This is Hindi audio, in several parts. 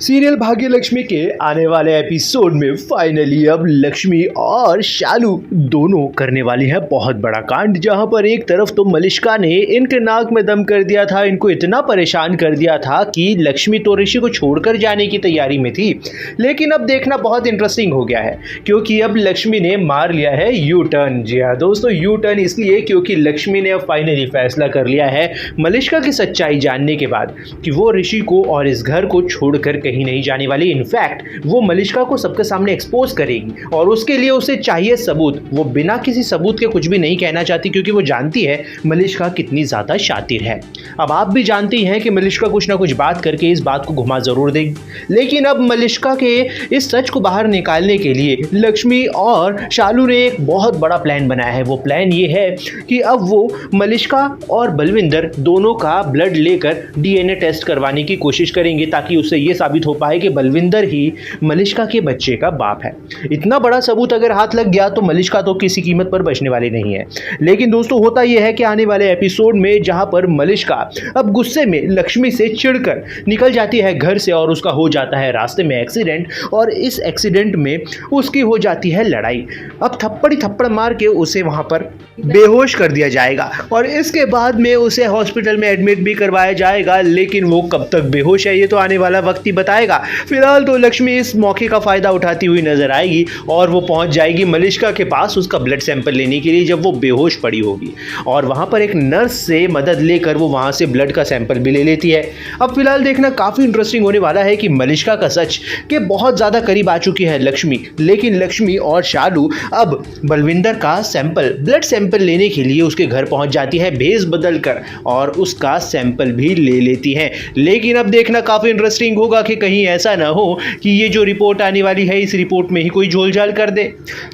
सीरियल भाग्यलक्ष्मी के आने वाले एपिसोड में फाइनली अब लक्ष्मी और शालू दोनों करने वाली है बहुत बड़ा कांड। जहां पर एक तरफ तो मलिष्का ने इनके नाक में दम कर दिया था, इनको इतना परेशान कर दिया था कि लक्ष्मी तो ऋषि को छोड़कर जाने की तैयारी में थी। लेकिन अब देखना बहुत इंटरेस्टिंग हो गया है क्योंकि अब लक्ष्मी ने मार लिया है यू टर्न। जी हाँ दोस्तों, यू टर्न इसलिए क्योंकि लक्ष्मी ने अब फाइनली फैसला कर लिया है मलिष्का की सच्चाई जानने के बाद कि वो ऋषि को और इस घर को छोड़कर कहीं नहीं जाने वाली। इनफैक्ट वो मलिष्का को सबके सामने एक्सपोज करेगी और उसके लिए उसे चाहिए सबूत। वो बिना किसी सबूत के कुछ भी नहीं कहना चाहती क्योंकि वो जानती है मलिष्का कितनी ज्यादा शातिर है। अब आप भी जानती हैं कि मलिष्का कुछ ना कुछ बात करके इस बात को घुमा जरूर देगी। लेकिन अब मलिष्का के इस सच को बाहर निकालने के लिए लक्ष्मी और शालू ने एक बहुत बड़ा प्लान बनाया है। वो प्लान ये है कि अब वो मलिष्का और बलविंदर दोनों का ब्लड लेकर डीएनए टेस्ट करवाने की कोशिश करेंगे ताकि उससे ये साबित हो पाए कि बलविंदर ही मलिष्का के बच्चे का बाप है। इतना बड़ा सबूत अगर हाथ लग गया तो मलिष्का तो किसी कीमत पर बचने वाली नहीं है। लेकिन दोस्तों होता यह है कि आने वाले एपिसोड में जहां पर मलिष्का अब गुस्से में लक्ष्मी से चिढ़कर निकल जाती है घर से और उसका हो जाता है रास्ते में एक्सीडेंट, और इस एक्सीडेंट में उसकी हो जाती है लड़ाई। अब थप्पड़ मार के उसे वहां पर बेहोश कर दिया जाएगा और इसके बाद में उसे हॉस्पिटल में एडमिट भी करवाया जाएगा। लेकिन वो कब तक बेहोश है ये तो आने वाला वक्त ही बताएगा। फिलहाल तो लक्ष्मी इस मौके का फायदा उठाती हुई नजर आएगी और वो पहुंच जाएगी मलिष्का के पास उसका ब्लड सैंपल लेने के लिए जब वो बेहोश पड़ी होगी, और वहां पर एक नर्स से मदद लेकर वो वहां से ब्लड का सैंपल भी ले लेती है। अब फिलहाल देखना काफी इंटरेस्टिंग होने वाला है कि मलिष्का का सच के बहुत ज्यादा करीब आ चुकी है लक्ष्मी। लेकिन लक्ष्मी और शालू अब बलविंदर का ब्लड सैंपल लेने के लिए उसके घर पहुंच जाती है भेस बदल कर, और उसका सैंपल भी ले लेती है। लेकिन अब देखना काफी इंटरेस्टिंग होगा कि कहीं ऐसा ना हो कि ये जो रिपोर्ट आने वाली है इस रिपोर्ट में ही कोई झोलझाल कर दे।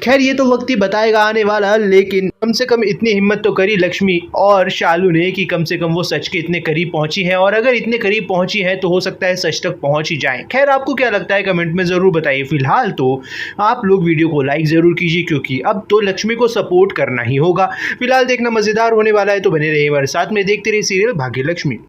खैर ये तो वक्त ही बताएगा आने वाला। लेकिन कम से कम इतनी हिम्मत तो करी लक्ष्मी और शालू ने कि कम से कम वो सच के इतने करीब पहुंची है, और अगर इतने करीब पहुंची है तो हो सकता है सच तक पहुंच ही जाए। खैर आपको क्या लगता है कमेंट में जरूर बताइए। फिलहाल तो आप लोग वीडियो को लाइक जरूर कीजिए क्योंकि अब तो लक्ष्मी को सपोर्ट करना ही होगा। फिलहाल देखना मजेदार होने वाला है, तो बने रहिए हमारे साथ में, देखते रहिए सीरियल भाग्यलक्ष्मी।